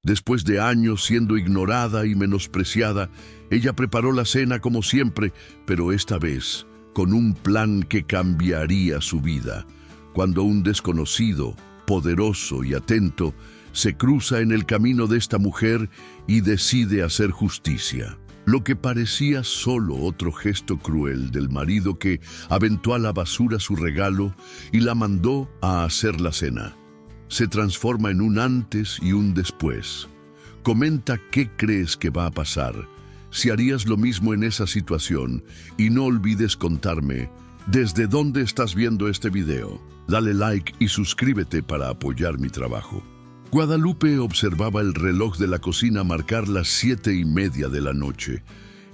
Después de años siendo ignorada y menospreciada, ella preparó la cena como siempre, pero esta vez con un plan que cambiaría su vida. Cuando un desconocido, poderoso y atento, se cruza en el camino de esta mujer y decide hacer justicia. Lo que parecía solo otro gesto cruel del marido que aventó a la basura su regalo y la mandó a hacer la cena, se transforma en un antes y un después. Comenta qué crees que va a pasar, si harías lo mismo en esa situación, y no olvides contarme desde dónde estás viendo este video. Dale like y suscríbete para apoyar mi trabajo. Guadalupe observaba el reloj de la cocina marcar las 7:30 de la noche.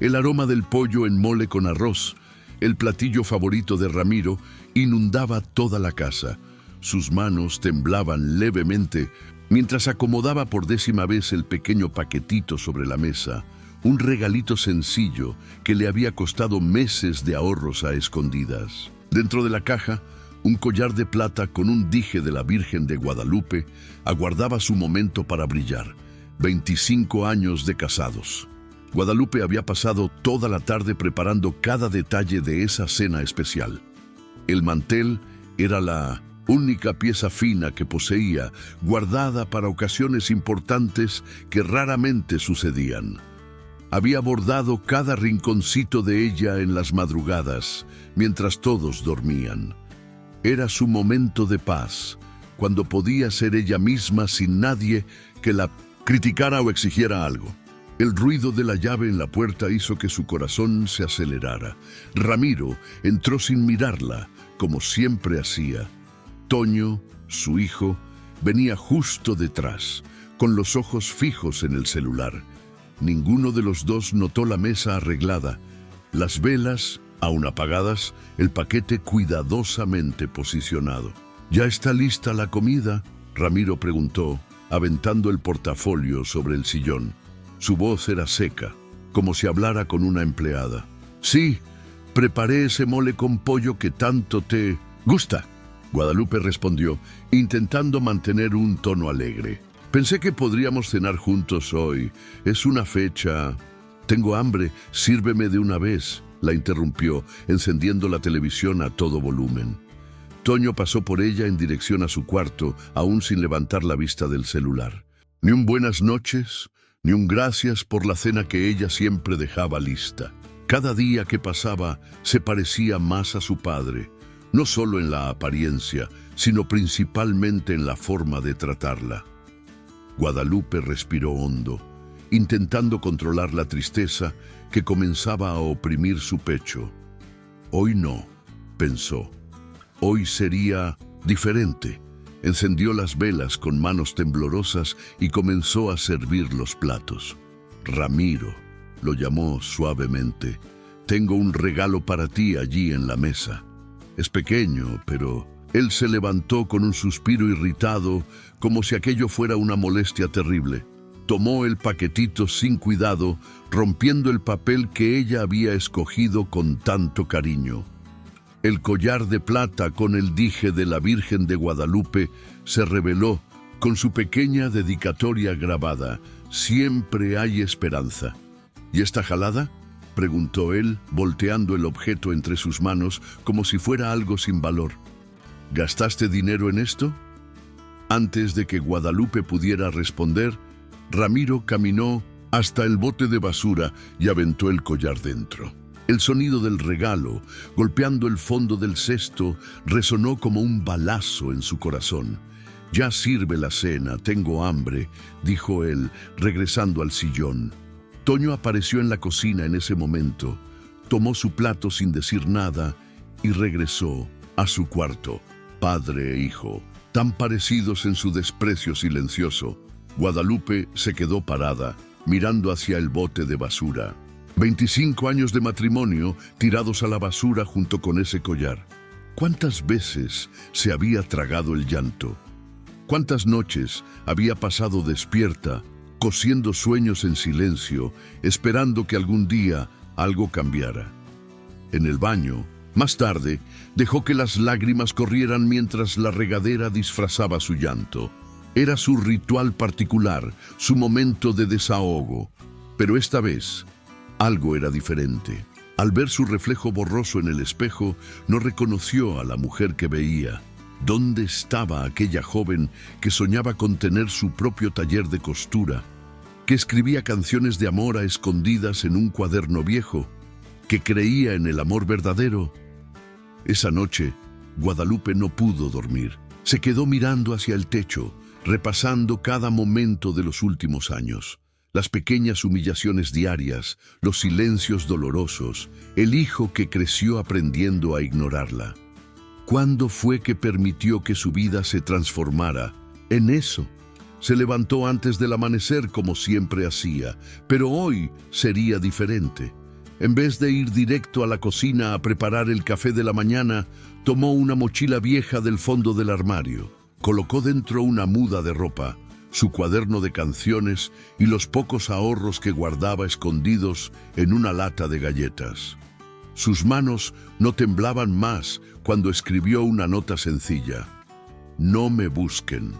El aroma del pollo en mole con arroz, el platillo favorito de Ramiro, inundaba toda la casa. Sus manos temblaban levemente mientras acomodaba por 10ª vez el pequeño paquetito sobre la mesa, un regalito sencillo que le había costado meses de ahorros a escondidas. Dentro de la caja, un collar de plata con un dije de la Virgen de Guadalupe aguardaba su momento para brillar. 25 años de casados. Guadalupe había pasado toda la tarde preparando cada detalle de esa cena especial. El mantel era la única pieza fina que poseía, guardada para ocasiones importantes que raramente sucedían. Había bordado cada rinconcito de ella en las madrugadas, mientras todos dormían. Era su momento de paz, cuando podía ser ella misma sin nadie que la criticara o exigiera algo. El ruido de la llave en la puerta hizo que su corazón se acelerara. Ramiro entró sin mirarla, como siempre hacía. Toño, su hijo, venía justo detrás, con los ojos fijos en el celular. Ninguno de los dos notó la mesa arreglada, las velas aún apagadas, el paquete cuidadosamente posicionado. ¿Ya está lista la comida?, Ramiro preguntó, aventando el portafolio sobre el sillón. Su voz era seca, como si hablara con una empleada. Sí, preparé ese mole con pollo que tanto te gusta, Guadalupe respondió, intentando mantener un tono alegre. Pensé que podríamos cenar juntos hoy. Es una fecha. Tengo hambre, sírveme de una vez, la interrumpió, encendiendo la televisión a todo volumen. Toño pasó por ella en dirección a su cuarto, aún sin levantar la vista del celular. Ni un buenas noches, ni un gracias por la cena que ella siempre dejaba lista. Cada día que pasaba se parecía más a su padre, no solo en la apariencia, sino principalmente en la forma de tratarla. Guadalupe respiró hondo, intentando controlar la tristeza que comenzaba a oprimir su pecho. Hoy no, pensó. Hoy sería diferente. Encendió las velas con manos temblorosas y comenzó a servir los platos. Ramiro, lo llamó suavemente. Tengo un regalo para ti allí en la mesa. Es pequeño, pero él se levantó con un suspiro irritado, como si aquello fuera una molestia terrible. Tomó el paquetito sin cuidado, rompiendo el papel que ella había escogido con tanto cariño. El collar de plata con el dije de la Virgen de Guadalupe se reveló con su pequeña dedicatoria grabada. Siempre hay esperanza. ¿Y esta jalada?, preguntó él, volteando el objeto entre sus manos como si fuera algo sin valor. ¿Gastaste dinero en esto? Antes de que Guadalupe pudiera responder, Ramiro caminó hasta el bote de basura y aventó el collar dentro. El sonido del regalo, golpeando el fondo del cesto, resonó como un balazo en su corazón. «Ya sirve la cena, tengo hambre», dijo él, regresando al sillón. Toño apareció en la cocina en ese momento, tomó su plato sin decir nada y regresó a su cuarto. Padre e hijo, tan parecidos en su desprecio silencioso. Guadalupe se quedó parada, mirando hacia el bote de basura. 25 años de matrimonio tirados a la basura junto con ese collar. ¿Cuántas veces se había tragado el llanto? ¿Cuántas noches había pasado despierta, cosiendo sueños en silencio, esperando que algún día algo cambiara? En el baño, más tarde, dejó que las lágrimas corrieran mientras la regadera disfrazaba su llanto. Era su ritual particular, su momento de desahogo. Pero esta vez, algo era diferente. Al ver su reflejo borroso en el espejo, no reconoció a la mujer que veía. ¿Dónde estaba aquella joven que soñaba con tener su propio taller de costura, que escribía canciones de amor a escondidas en un cuaderno viejo, que creía en el amor verdadero? Esa noche, Guadalupe no pudo dormir. Se quedó mirando hacia el techo, repasando cada momento de los últimos años. Las pequeñas humillaciones diarias, los silencios dolorosos, el hijo que creció aprendiendo a ignorarla. ¿Cuándo fue que permitió que su vida se transformara en eso? Se levantó antes del amanecer como siempre hacía, pero hoy sería diferente. En vez de ir directo a la cocina a preparar el café de la mañana, tomó una mochila vieja del fondo del armario, colocó dentro una muda de ropa, su cuaderno de canciones y los pocos ahorros que guardaba escondidos en una lata de galletas. Sus manos no temblaban más cuando escribió una nota sencilla: «No me busquen».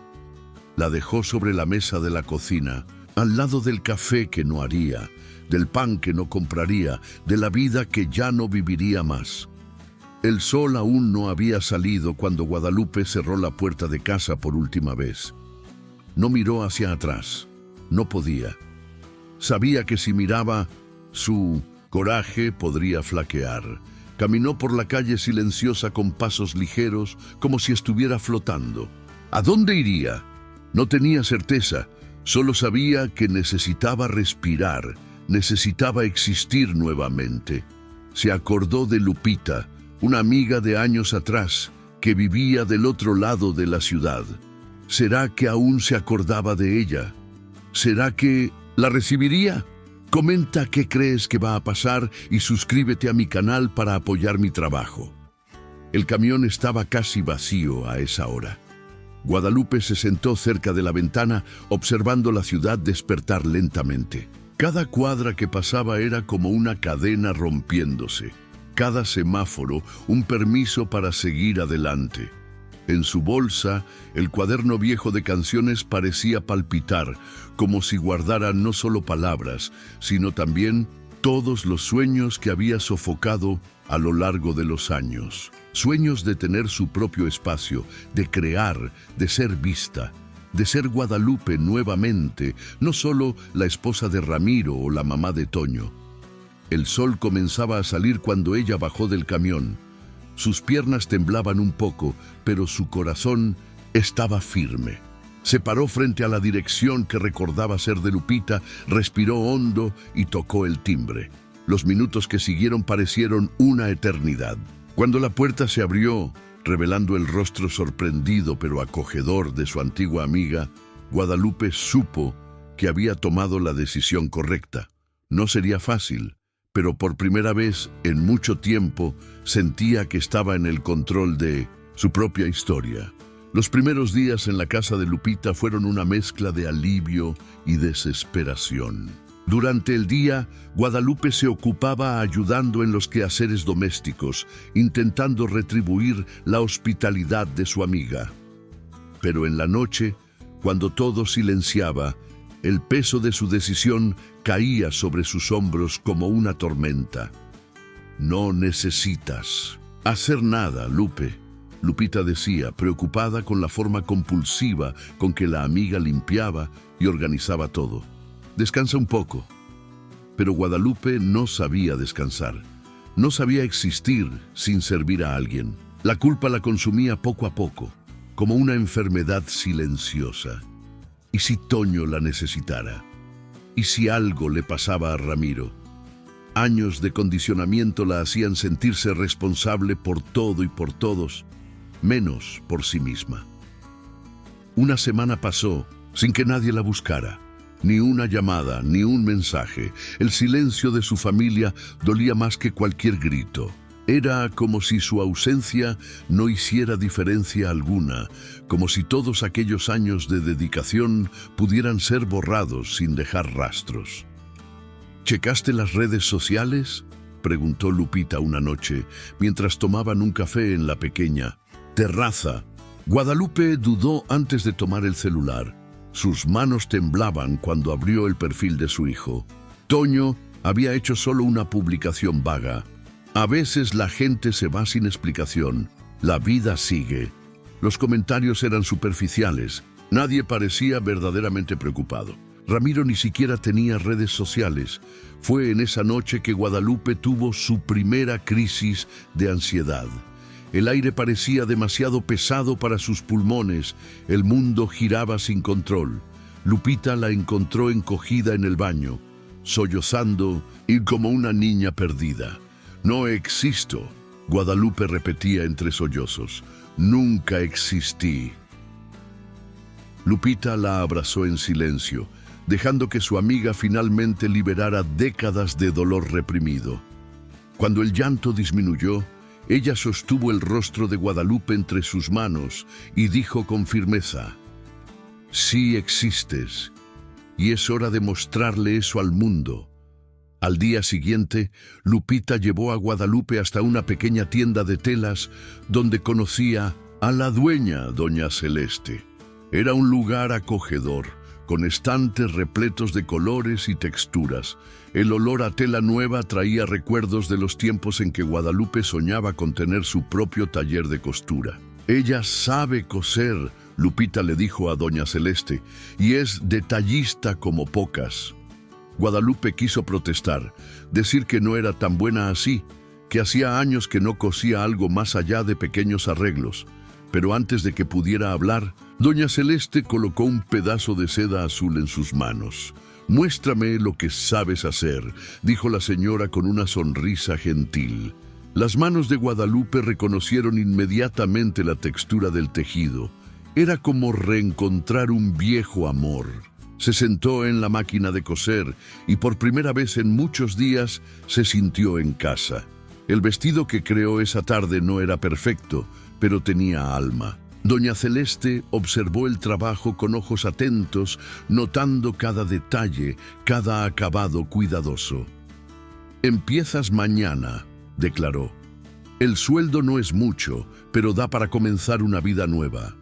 La dejó sobre la mesa de la cocina, al lado del café que no haría, del pan que no compraría, de la vida que ya no viviría más. El sol aún no había salido cuando Guadalupe cerró la puerta de casa por última vez. No miró hacia atrás. No podía. Sabía que si miraba, su coraje podría flaquear. Caminó por la calle silenciosa con pasos ligeros, como si estuviera flotando. ¿A dónde iría? No tenía certeza. Solo sabía que necesitaba respirar, necesitaba existir nuevamente. Se acordó de Lupita, una amiga de años atrás, que vivía del otro lado de la ciudad. ¿Será que aún se acordaba de ella? ¿Será que la recibiría? Comenta qué crees que va a pasar y suscríbete a mi canal para apoyar mi trabajo. El camión estaba casi vacío a esa hora. Guadalupe se sentó cerca de la ventana, observando la ciudad despertar lentamente. Cada cuadra que pasaba era como una cadena rompiéndose. Cada semáforo, un permiso para seguir adelante. En su bolsa, el cuaderno viejo de canciones parecía palpitar, como si guardara no solo palabras, sino también todos los sueños que había sofocado a lo largo de los años. Sueños de tener su propio espacio, de crear, de ser vista, de ser Guadalupe nuevamente, no solo la esposa de Ramiro o la mamá de Toño. El sol comenzaba a salir cuando ella bajó del camión. Sus piernas temblaban un poco, pero su corazón estaba firme. Se paró frente a la dirección que recordaba ser de Lupita, respiró hondo y tocó el timbre. Los minutos que siguieron parecieron una eternidad. Cuando la puerta se abrió, revelando el rostro sorprendido pero acogedor de su antigua amiga, Guadalupe supo que había tomado la decisión correcta. No sería fácil, pero por primera vez en mucho tiempo sentía que estaba en el control de su propia historia. Los primeros días en la casa de Lupita fueron una mezcla de alivio y desesperación. Durante el día, Guadalupe se ocupaba ayudando en los quehaceres domésticos, intentando retribuir la hospitalidad de su amiga. Pero en la noche, cuando todo silenciaba, el peso de su decisión caía sobre sus hombros como una tormenta. «No necesitas hacer nada, Lupe», Lupita decía, preocupada con la forma compulsiva con que la amiga limpiaba y organizaba todo. «Descansa un poco». Pero Guadalupe no sabía descansar. No sabía existir sin servir a alguien. La culpa la consumía poco a poco, como una enfermedad silenciosa. ¿Y si Toño la necesitara? ¿Y si algo le pasaba a Ramiro? Años de condicionamiento la hacían sentirse responsable por todo y por todos, menos por sí misma. Una semana pasó sin que nadie la buscara. Ni una llamada, ni un mensaje. El silencio de su familia dolía más que cualquier grito. Era como si su ausencia no hiciera diferencia alguna, como si todos aquellos años de dedicación pudieran ser borrados sin dejar rastros. «¿Checaste las redes sociales?», preguntó Lupita una noche, mientras tomaban un café en la pequeña terraza Guadalupe dudó antes de tomar el celular. Sus manos temblaban cuando abrió el perfil de su hijo. Toño había hecho solo una publicación vaga. A veces la gente se va sin explicación. La vida sigue. Los comentarios eran superficiales. Nadie parecía verdaderamente preocupado. Ramiro ni siquiera tenía redes sociales. Fue en esa noche que Guadalupe tuvo su primera crisis de ansiedad. El aire parecía demasiado pesado para sus pulmones. El mundo giraba sin control. Lupita la encontró encogida en el baño, sollozando y como una niña perdida. «No existo», Guadalupe repetía entre sollozos. «Nunca existí». Lupita la abrazó en silencio, dejando que su amiga finalmente liberara décadas de dolor reprimido. Cuando el llanto disminuyó, ella sostuvo el rostro de Guadalupe entre sus manos y dijo con firmeza: «Sí existes, y es hora de mostrarle eso al mundo». Al día siguiente, Lupita llevó a Guadalupe hasta una pequeña tienda de telas donde conocía a la dueña, doña Celeste. Era un lugar acogedor, con estantes repletos de colores y texturas. El olor a tela nueva traía recuerdos de los tiempos en que Guadalupe soñaba con tener su propio taller de costura. «Ella sabe coser», Lupita le dijo a doña Celeste, «y es detallista como pocas». Guadalupe quiso protestar, decir que no era tan buena así, que hacía años que no cosía algo más allá de pequeños arreglos. Pero antes de que pudiera hablar, doña Celeste colocó un pedazo de seda azul en sus manos. «Muéstrame lo que sabes hacer», dijo la señora con una sonrisa gentil. Las manos de Guadalupe reconocieron inmediatamente la textura del tejido. Era como reencontrar un viejo amor. Se sentó en la máquina de coser y por primera vez en muchos días se sintió en casa. El vestido que creó esa tarde no era perfecto, pero tenía alma. Doña Celeste observó el trabajo con ojos atentos, notando cada detalle, cada acabado cuidadoso. «Empiezas mañana», declaró. «El sueldo no es mucho, pero da para comenzar una vida nueva.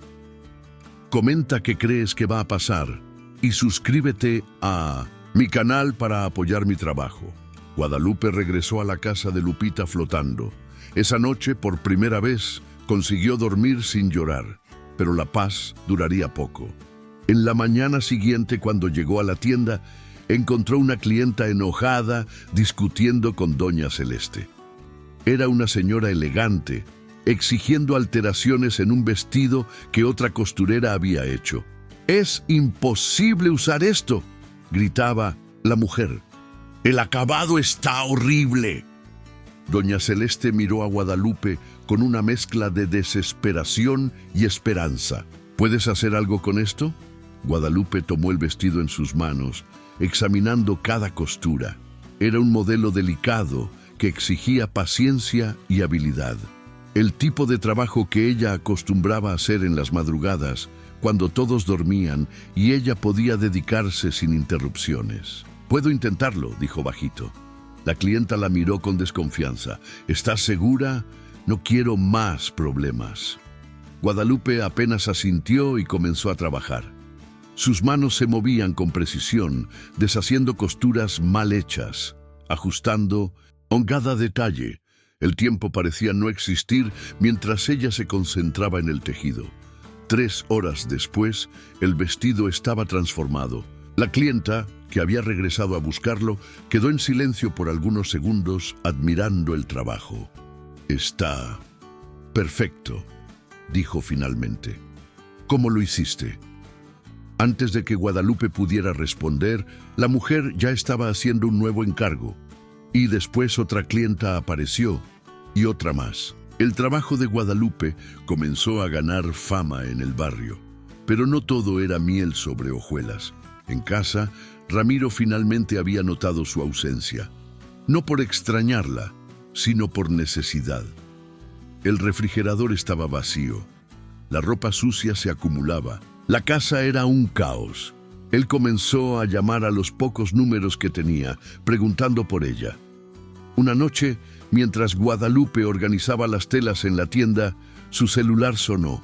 Comenta qué crees que va a pasar y suscríbete a mi canal para apoyar mi trabajo». Guadalupe regresó a la casa de Lupita flotando. Esa noche, por primera vez, consiguió dormir sin llorar, pero la paz duraría poco. En la mañana siguiente, cuando llegó a la tienda, encontró una clienta enojada discutiendo con doña Celeste. Era una señora elegante, exigiendo alteraciones en un vestido que otra costurera había hecho. «Es imposible usar esto», gritaba la mujer. «El acabado está horrible». Doña Celeste miró a Guadalupe con una mezcla de desesperación y esperanza. «¿Puedes hacer algo con esto?». Guadalupe tomó el vestido en sus manos, examinando cada costura. Era un modelo delicado que exigía paciencia y habilidad. El tipo de trabajo que ella acostumbraba a hacer en las madrugadas, cuando todos dormían y ella podía dedicarse sin interrupciones. «Puedo intentarlo», dijo bajito. La clienta la miró con desconfianza. «¿Estás segura? No quiero más problemas». Guadalupe apenas asintió y comenzó a trabajar. Sus manos se movían con precisión, deshaciendo costuras mal hechas, ajustando con cada detalle. El tiempo parecía no existir mientras ella se concentraba en el tejido. 3 horas después, el vestido estaba transformado. La clienta, que había regresado a buscarlo, quedó en silencio por algunos segundos admirando el trabajo. «Está perfecto», dijo finalmente. «¿Cómo lo hiciste?». Antes de que Guadalupe pudiera responder, la mujer ya estaba haciendo un nuevo encargo. Y después otra clienta apareció, y otra más. El trabajo de Guadalupe comenzó a ganar fama en el barrio. Pero no todo era miel sobre hojuelas. En casa, Ramiro finalmente había notado su ausencia. No por extrañarla, sino por necesidad. El refrigerador estaba vacío. La ropa sucia se acumulaba. La casa era un caos. Él comenzó a llamar a los pocos números que tenía, preguntando por ella. Una noche, mientras Guadalupe organizaba las telas en la tienda, su celular sonó.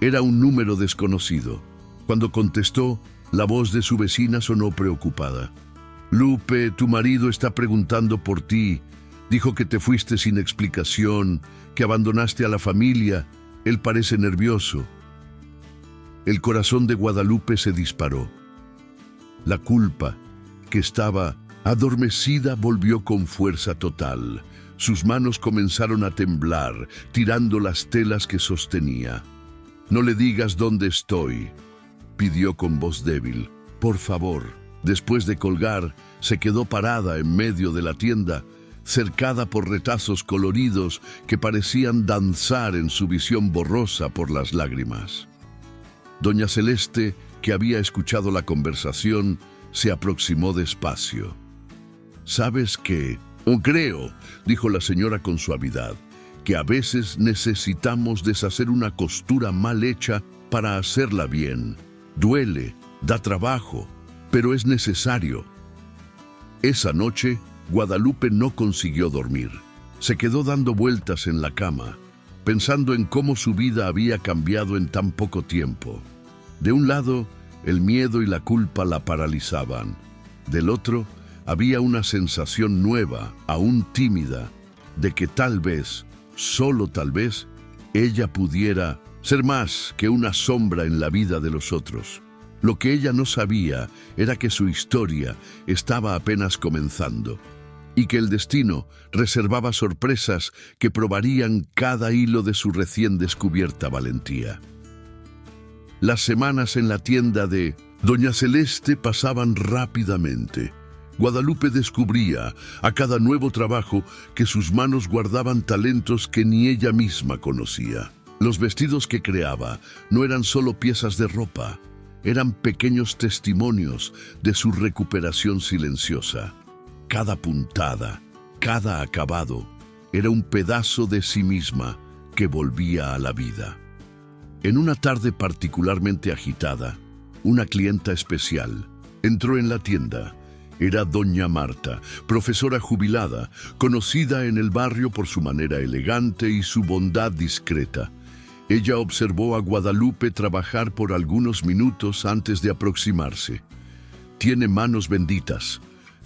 Era un número desconocido. Cuando contestó, la voz de su vecina sonó preocupada. «Lupe, tu marido está preguntando por ti. Dijo que te fuiste sin explicación, que abandonaste a la familia. Él parece nervioso». El corazón de Guadalupe se disparó. La culpa, que estaba adormecida, volvió con fuerza total. Sus manos comenzaron a temblar, tirando las telas que sostenía. «No le digas dónde estoy», pidió con voz débil. «Por favor». Después de colgar, se quedó parada en medio de la tienda, cercada por retazos coloridos que parecían danzar en su visión borrosa por las lágrimas. Doña Celeste, que había escuchado la conversación, se aproximó despacio. «¿Sabes qué? O creo», dijo la señora con suavidad, «que a veces necesitamos deshacer una costura mal hecha para hacerla bien. Duele, da trabajo, pero es necesario». Esa noche, Guadalupe no consiguió dormir. Se quedó dando vueltas en la cama, pensando en cómo su vida había cambiado en tan poco tiempo. De un lado, el miedo y la culpa la paralizaban. Del otro, había una sensación nueva, aún tímida, de que tal vez, solo tal vez, ella pudiera ser más que una sombra en la vida de los otros. Lo que ella no sabía era que su historia estaba apenas comenzando y que el destino reservaba sorpresas que probarían cada hilo de su recién descubierta valentía. Las semanas en la tienda de Doña Celeste pasaban rápidamente. Guadalupe descubría a cada nuevo trabajo que sus manos guardaban talentos que ni ella misma conocía. Los vestidos que creaba no eran solo piezas de ropa, eran pequeños testimonios de su recuperación silenciosa. Cada puntada, cada acabado, era un pedazo de sí misma que volvía a la vida. En una tarde particularmente agitada, una clienta especial entró en la tienda. Era doña Marta, profesora jubilada, conocida en el barrio por su manera elegante y su bondad discreta. Ella observó a Guadalupe trabajar por algunos minutos antes de aproximarse. «Tiene manos benditas»,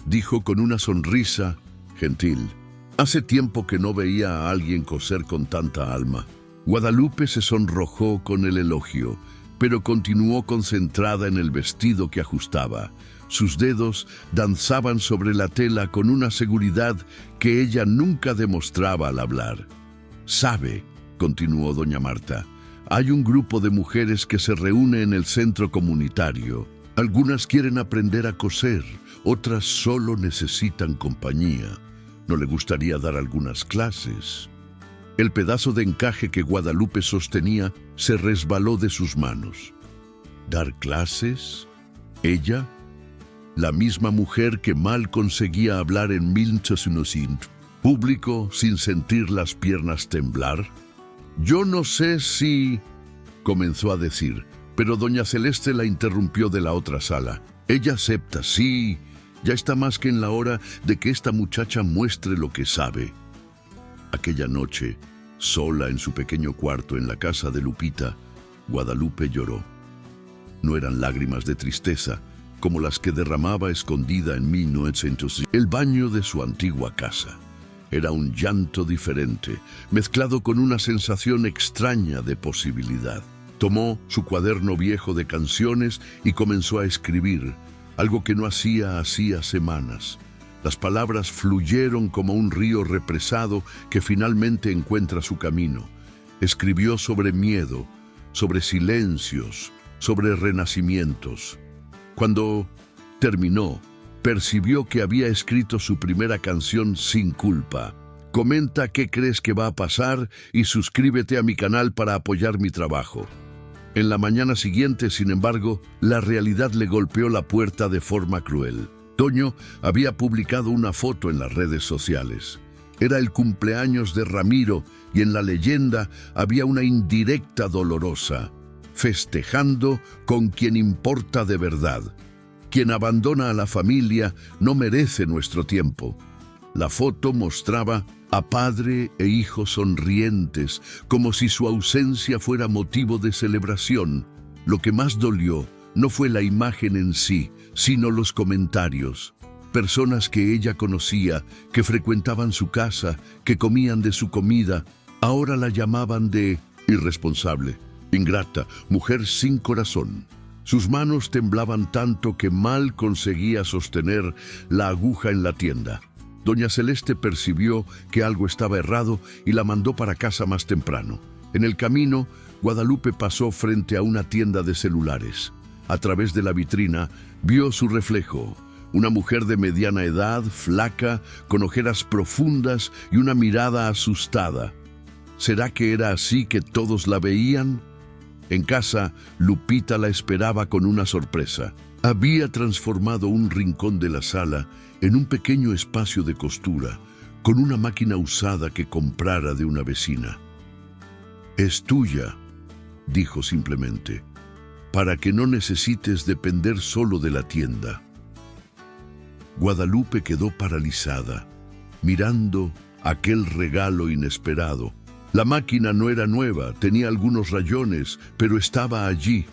dijo con una sonrisa gentil. Hace tiempo que no veía a alguien coser con tanta alma. Guadalupe se sonrojó con el elogio, pero continuó concentrada en el vestido que ajustaba. Sus dedos danzaban sobre la tela con una seguridad que ella nunca demostraba al hablar. «¿Sabe?», continuó doña Marta, «hay un grupo de mujeres que se reúne en el centro comunitario. Algunas quieren aprender a coser, otras solo necesitan compañía. ¿No le gustaría dar algunas clases?». El pedazo de encaje que Guadalupe sostenía se resbaló de sus manos. ¿Dar clases? ¿Ella? La misma mujer que mal conseguía hablar en 1900, público sin sentir las piernas temblar. «Yo no sé si…», comenzó a decir, pero doña Celeste la interrumpió de la otra sala. «Ella acepta, sí, ya está más que en la hora de que esta muchacha muestre lo que sabe». Aquella noche, sola en su pequeño cuarto en la casa de Lupita, Guadalupe lloró. No eran lágrimas de tristeza, como las que derramaba escondida en 1900 el baño de su antigua casa. Era un llanto diferente, mezclado con una sensación extraña de posibilidad. Tomó su cuaderno viejo de canciones y comenzó a escribir, algo que no hacía semanas. Las palabras fluyeron como un río represado que finalmente encuentra su camino. Escribió sobre miedo, sobre silencios, sobre renacimientos. Cuando terminó, percibió que había escrito su primera canción sin culpa. Comenta qué crees que va a pasar y suscríbete a mi canal para apoyar mi trabajo. En la mañana siguiente, sin embargo, la realidad le golpeó la puerta de forma cruel. Toño había publicado una foto en las redes sociales. Era el cumpleaños de Ramiro y en la leyenda había una indirecta dolorosa. Festejando con quien importa de verdad. Quien abandona a la familia no merece nuestro tiempo. La foto mostraba a padre e hijo sonrientes, como si su ausencia fuera motivo de celebración. Lo que más dolió no fue la imagen en sí, sino los comentarios. Personas que ella conocía, que frecuentaban su casa, que comían de su comida, ahora la llamaban de irresponsable, ingrata, mujer sin corazón. Sus manos temblaban tanto que mal conseguía sostener la aguja en la tienda. Doña Celeste percibió que algo estaba errado y la mandó para casa más temprano. En el camino, Guadalupe pasó frente a una tienda de celulares. A través de la vitrina, vio su reflejo. Una mujer de mediana edad, flaca, con ojeras profundas y una mirada asustada. ¿Será que era así que todos la veían? En casa, Lupita la esperaba con una sorpresa. Había transformado un rincón de la sala en un pequeño espacio de costura, con una máquina usada que comprara de una vecina. «Es tuya», dijo simplemente, «para que no necesites depender solo de la tienda». Guadalupe quedó paralizada, mirando aquel regalo inesperado. La máquina no era nueva, tenía algunos rayones, pero estaba allí.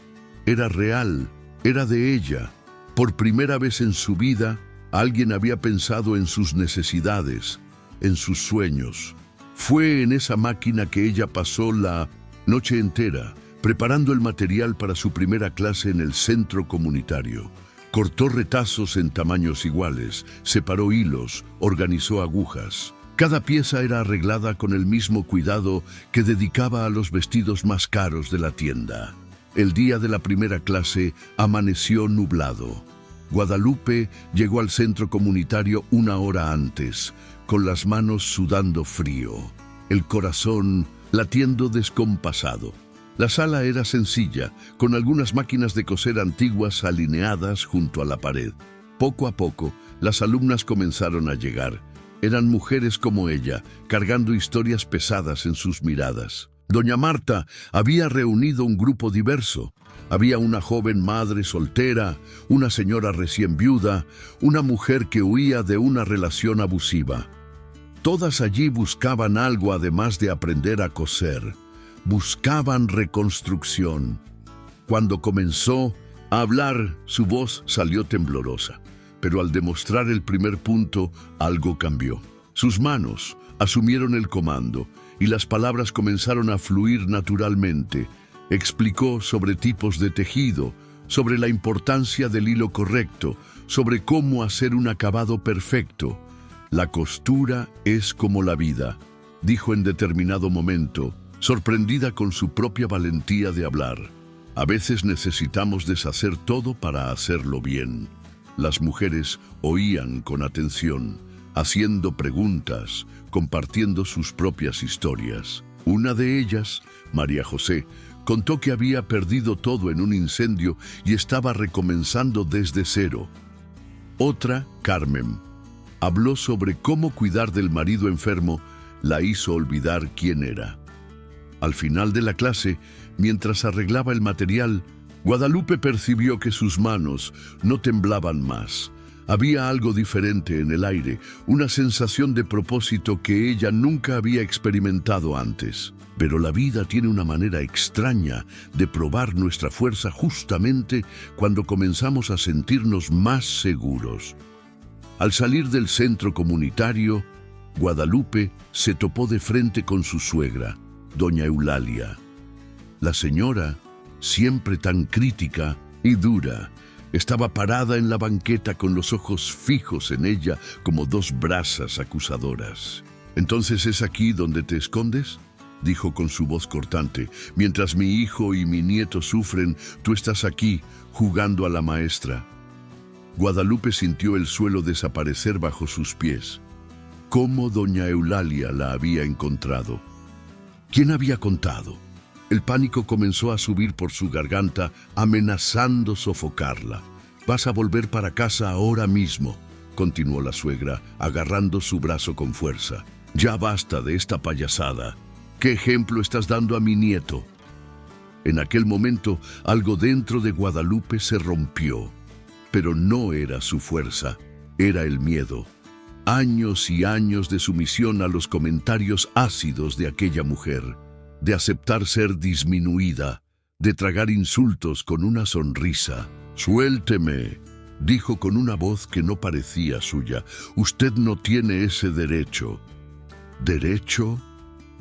Era real, era de ella. Por primera vez en su vida, alguien había pensado en sus necesidades, en sus sueños. Fue en esa máquina que ella pasó la noche entera, preparando el material para su primera clase en el centro comunitario. Cortó retazos en tamaños iguales, separó hilos, organizó agujas. Cada pieza era arreglada con el mismo cuidado que dedicaba a los vestidos más caros de la tienda. El día de la primera clase amaneció nublado. Guadalupe llegó al centro comunitario una hora antes, con las manos sudando frío, el corazón latiendo descompasado. La sala era sencilla, con algunas máquinas de coser antiguas alineadas junto a la pared. Poco a poco, las alumnas comenzaron a llegar. Eran mujeres como ella, cargando historias pesadas en sus miradas. Doña Marta había reunido un grupo diverso. Había una joven madre soltera, una señora recién viuda, una mujer que huía de una relación abusiva. Todas allí buscaban algo además de aprender a coser. Buscaban reconstrucción. Cuando comenzó a hablar, su voz salió temblorosa. Pero al demostrar el primer punto, algo cambió. Sus manos asumieron el comando y las palabras comenzaron a fluir naturalmente. Explicó sobre tipos de tejido, sobre la importancia del hilo correcto, sobre cómo hacer un acabado perfecto. La costura es como la vida, dijo en determinado momento, sorprendida con su propia valentía de hablar. A veces necesitamos deshacer todo para hacerlo bien. Las mujeres oían con atención, haciendo preguntas, compartiendo sus propias historias. Una de ellas, María José, contó que había perdido todo en un incendio y estaba recomenzando desde cero. Otra, Carmen, habló sobre cómo cuidar del marido enfermo, la hizo olvidar quién era. Al final de la clase, mientras arreglaba el material, Guadalupe percibió que sus manos no temblaban más. Había algo diferente en el aire, una sensación de propósito que ella nunca había experimentado antes. Pero la vida tiene una manera extraña de probar nuestra fuerza justamente cuando comenzamos a sentirnos más seguros. Al salir del centro comunitario, Guadalupe se topó de frente con su suegra, doña Eulalia. La señora, siempre tan crítica y dura, estaba parada en la banqueta con los ojos fijos en ella como dos brasas acusadoras. «¿Entonces es aquí donde te escondes?», dijo con su voz cortante. «Mientras mi hijo y mi nieto sufren, tú estás aquí, jugando a la maestra». Guadalupe sintió el suelo desaparecer bajo sus pies. ¿Cómo doña Eulalia la había encontrado? ¿Quién había contado? El pánico comenzó a subir por su garganta, amenazando sofocarla. «Vas a volver para casa ahora mismo», continuó la suegra, agarrando su brazo con fuerza. «Ya basta de esta payasada. ¿Qué ejemplo estás dando a mi nieto?». En aquel momento, algo dentro de Guadalupe se rompió. Pero no era su fuerza, era el miedo. Años y años de sumisión a los comentarios ácidos de aquella mujer, de aceptar ser disminuida, de tragar insultos con una sonrisa. «Suélteme», dijo con una voz que no parecía suya. «Usted no tiene ese derecho». «¿Derecho?».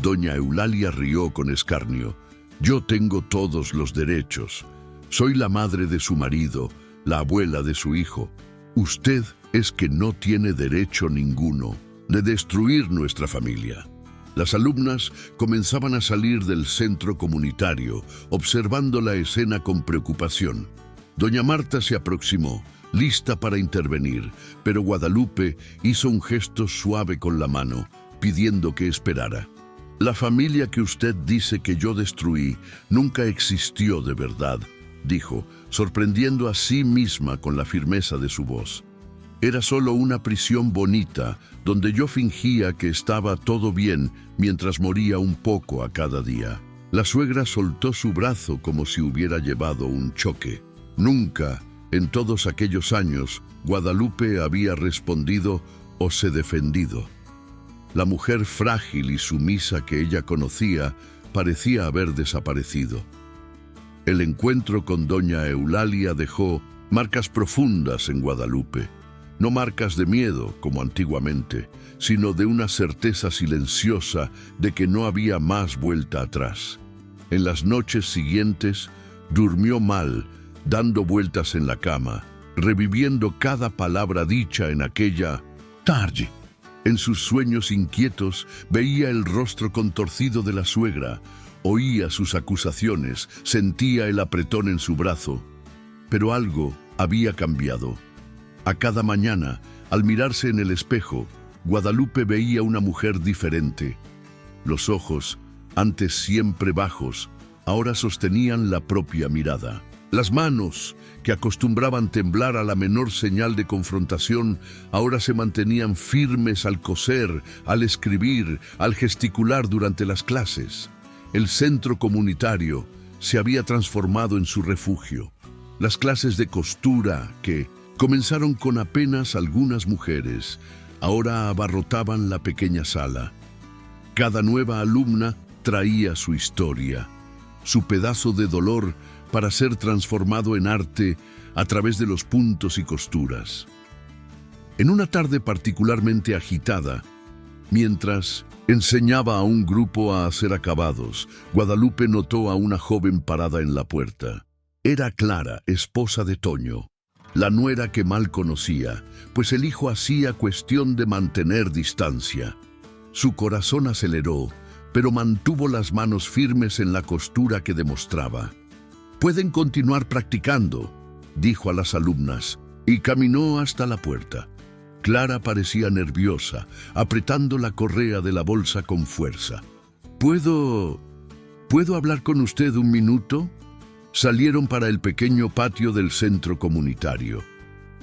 Doña Eulalia rió con escarnio. «Yo tengo todos los derechos. Soy la madre de su marido, la abuela de su hijo. Usted es que no tiene derecho ninguno de destruir nuestra familia». Las alumnas comenzaban a salir del centro comunitario, observando la escena con preocupación. Doña Marta se aproximó, lista para intervenir, pero Guadalupe hizo un gesto suave con la mano, pidiendo que esperara. «La familia que usted dice que yo destruí nunca existió de verdad», dijo, sorprendiendo a sí misma con la firmeza de su voz. «Era solo una prisión bonita, donde yo fingía que estaba todo bien mientras moría un poco a cada día». La suegra soltó su brazo como si hubiera llevado un choque. Nunca, en todos aquellos años, Guadalupe había respondido o se defendido. La mujer frágil y sumisa que ella conocía parecía haber desaparecido. El encuentro con doña Eulalia dejó marcas profundas en Guadalupe. No marcas de miedo, como antiguamente, sino de una certeza silenciosa de que no había más vuelta atrás. En las noches siguientes, durmió mal, dando vueltas en la cama, reviviendo cada palabra dicha en aquella tarde. En sus sueños inquietos veía el rostro contorcido de la suegra, oía sus acusaciones, sentía el apretón en su brazo. Pero algo había cambiado. A cada mañana, al mirarse en el espejo, Guadalupe veía una mujer diferente. Los ojos, antes siempre bajos, ahora sostenían la propia mirada. Las manos, que acostumbraban temblar a la menor señal de confrontación, ahora se mantenían firmes al coser, al escribir, al gesticular durante las clases. El centro comunitario se había transformado en su refugio. Las clases de costura, que comenzaron con apenas algunas mujeres, ahora abarrotaban la pequeña sala. Cada nueva alumna traía su historia, su pedazo de dolor para ser transformado en arte a través de los puntos y costuras. En una tarde particularmente agitada, mientras enseñaba a un grupo a hacer acabados, Guadalupe notó a una joven parada en la puerta. Era Clara, esposa de Toño, la nuera que mal conocía, pues el hijo hacía cuestión de mantener distancia. Su corazón aceleró, pero mantuvo las manos firmes en la costura que demostraba. «Pueden continuar practicando», dijo a las alumnas, y caminó hasta la puerta. Clara parecía nerviosa, apretando la correa de la bolsa con fuerza. ¿Puedo hablar con usted un minuto?» Salieron para el pequeño patio del centro comunitario.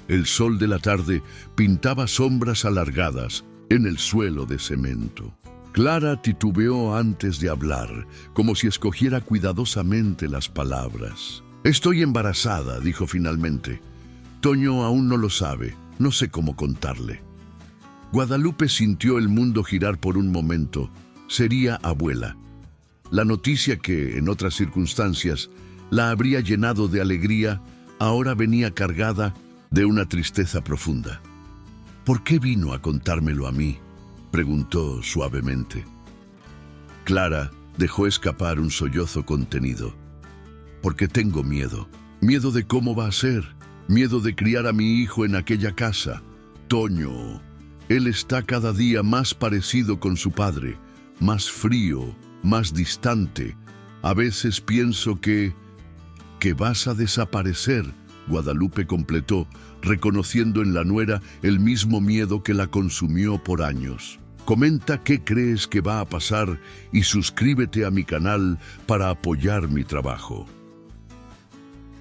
El sol de la tarde pintaba sombras alargadas en el suelo de cemento. Clara titubeó antes de hablar, como si escogiera cuidadosamente las palabras. «Estoy embarazada», dijo finalmente. «Toño aún no lo sabe, no sé cómo contarle». Guadalupe sintió el mundo girar por un momento. Sería abuela. La noticia que, en otras circunstancias, la habría llenado de alegría, ahora venía cargada de una tristeza profunda. «¿Por qué vino a contármelo a mí?», preguntó suavemente. Clara dejó escapar un sollozo contenido. «Porque tengo miedo. Miedo de cómo va a ser. Miedo de criar a mi hijo en aquella casa. Toño, él está cada día más parecido con su padre, más frío, más distante. A veces pienso que vas a desaparecer», Guadalupe completó, reconociendo en la nuera el mismo miedo que la consumió por años. Comenta qué crees que va a pasar y suscríbete a mi canal para apoyar mi trabajo.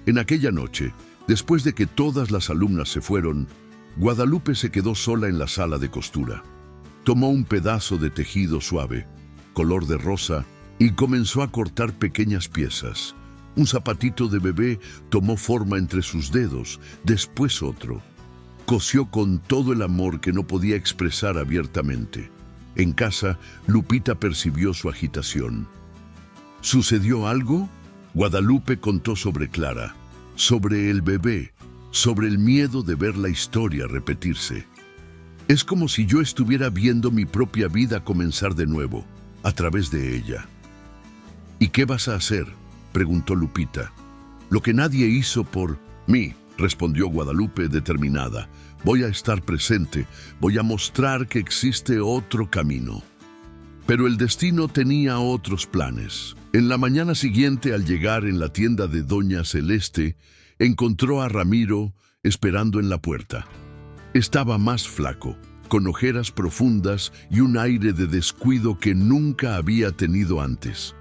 En aquella noche, después de que todas las alumnas se fueron, Guadalupe se quedó sola en la sala de costura. Tomó un pedazo de tejido suave, color de rosa, y comenzó a cortar pequeñas piezas. Un zapatito de bebé tomó forma entre sus dedos, después otro. cosió con todo el amor que no podía expresar abiertamente. En casa, Lupita percibió su agitación. ¿Sucedió algo? Guadalupe contó sobre Clara, sobre el bebé, sobre el miedo de ver la historia repetirse. Es como si yo estuviera viendo mi propia vida comenzar de nuevo, a través de ella. ¿Y qué vas a hacer?, preguntó Lupita. Lo que nadie hizo por mí, respondió Guadalupe determinada. Voy a estar presente, voy a mostrar que existe otro camino. Pero el destino tenía otros planes. En la mañana siguiente, al llegar en la tienda de Doña Celeste, encontró a Ramiro esperando en la puerta. Estaba más flaco, con ojeras profundas y un aire de descuido que nunca había tenido antes.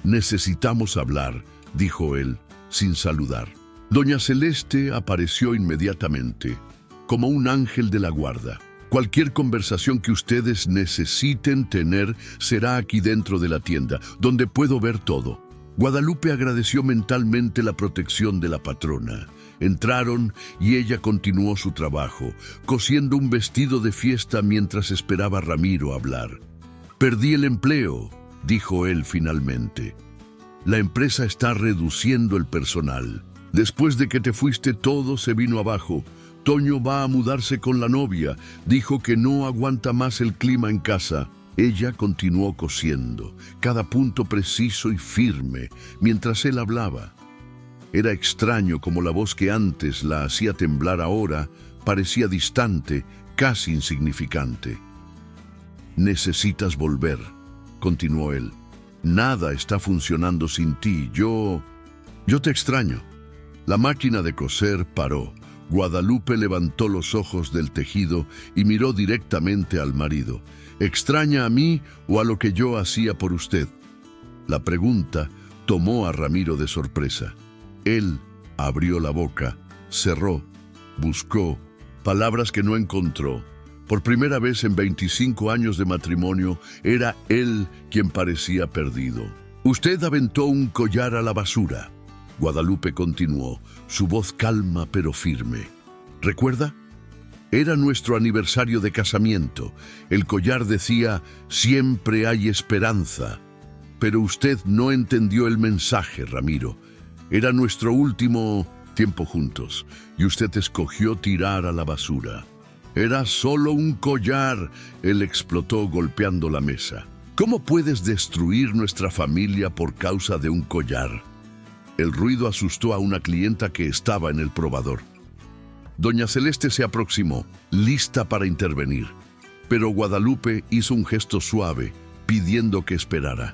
«Necesitamos hablar», dijo él, sin saludar. Doña Celeste apareció inmediatamente, como un ángel de la guarda. «Cualquier conversación que ustedes necesiten tener será aquí dentro de la tienda, donde puedo ver todo». Guadalupe agradeció mentalmente la protección de la patrona. Entraron y ella continuó su trabajo, cosiendo un vestido de fiesta mientras esperaba a Ramiro hablar. «Perdí el empleo», dijo él finalmente. «La empresa está reduciendo el personal. Después de que te fuiste, todo se vino abajo. Toño va a mudarse con la novia. Dijo que no aguanta más el clima en casa». Ella continuó cosiendo, cada punto preciso y firme, mientras él hablaba. Era extraño como la voz que antes la hacía temblar ahora parecía distante, casi insignificante. «Necesitas volver», continuó él. «Nada está funcionando sin ti. Yo te extraño». La máquina de coser paró. Guadalupe levantó los ojos del tejido y miró directamente al marido. «¿Extraña a mí o a lo que yo hacía por usted?». La pregunta tomó a Ramiro de sorpresa. Él abrió la boca, cerró, buscó, palabras que no encontró. Por primera vez en 25 años de matrimonio, era él quien parecía perdido. «Usted aventó un collar a la basura», Guadalupe continuó, su voz calma pero firme. «¿Recuerda? Era nuestro aniversario de casamiento. El collar decía, siempre hay esperanza. Pero usted no entendió el mensaje, Ramiro. Era nuestro último tiempo juntos, y usted escogió tirar a la basura». «Era solo un collar», él explotó golpeando la mesa. «¿Cómo puedes destruir nuestra familia por causa de un collar?». El ruido asustó a una clienta que estaba en el probador. Doña Celeste se aproximó, lista para intervenir, pero Guadalupe hizo un gesto suave, pidiendo que esperara.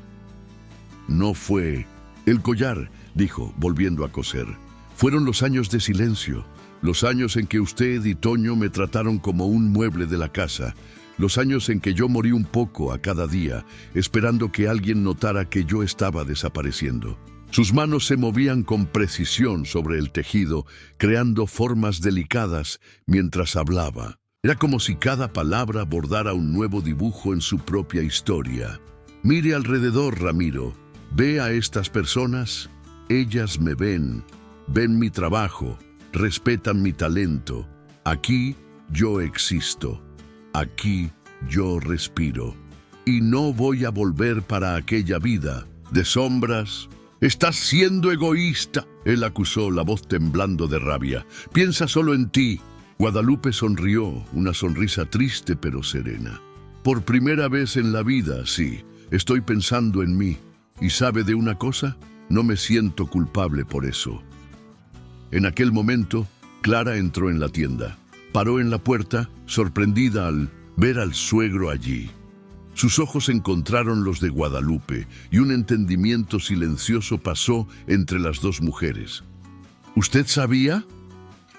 «No fue el collar», dijo, volviendo a coser. «Fueron los años de silencio, los años en que usted y Toño me trataron como un mueble de la casa, los años en que yo morí un poco a cada día, esperando que alguien notara que yo estaba desapareciendo». Sus manos se movían con precisión sobre el tejido, creando formas delicadas mientras hablaba. Era como si cada palabra bordara un nuevo dibujo en su propia historia. «Mire alrededor, Ramiro. ¿Ve a estas personas? Ellas me ven mi trabajo, respetan mi talento. Aquí yo existo. Aquí yo respiro. Y no voy a volver para aquella vida de sombras». «Estás siendo egoísta», él acusó, la voz temblando de rabia. «Piensa solo en ti». Guadalupe sonrió, una sonrisa triste pero serena. «Por primera vez en la vida, sí, estoy pensando en mí. ¿Y sabe de una cosa? No me siento culpable por eso». En aquel momento, Clara entró en la tienda. Paró en la puerta, sorprendida al ver al suegro allí. Sus ojos encontraron los de Guadalupe y un entendimiento silencioso pasó entre las dos mujeres. «¿Usted sabía?»,